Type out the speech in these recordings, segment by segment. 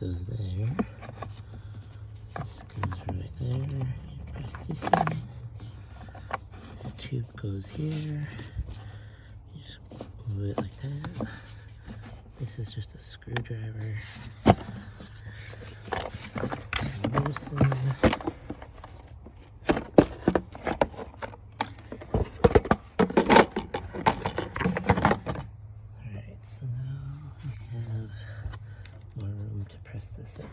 goes there. This goes right there. You press this in. This tube goes here. You just move it like that. This is just a screwdriver. Loosen. Alright, so now we have more room to press this in.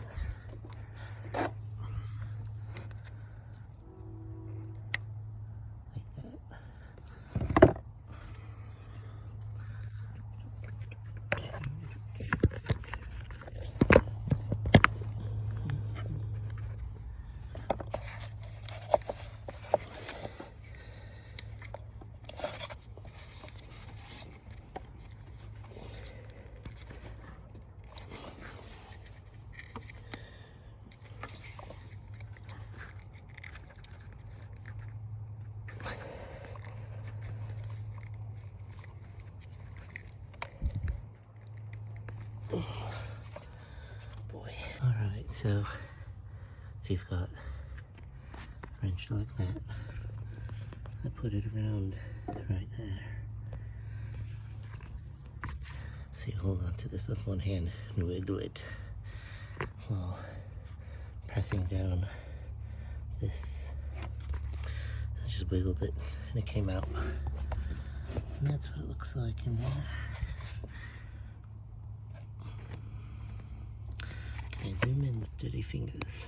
Boy. Alright, so if you've got a wrench like that, I put it around right there. So you hold on to this with one hand and wiggle it while pressing down this. I just wiggled it and it came out. And that's what it looks like in there. Can I zoom in with dirty fingers?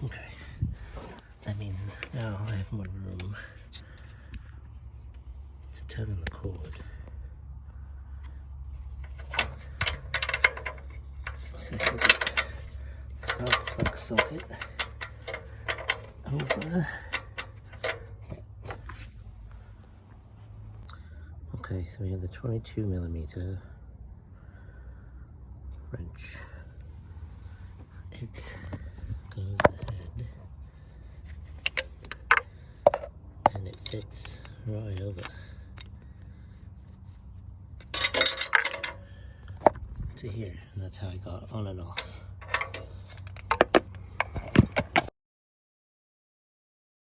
Okay. That means now I have more room to tighten the cord. So I put the spark plug socket over. Okay, so we have the 22mm wrench. It goes ahead and it fits right over to here, and that's how I got on and off.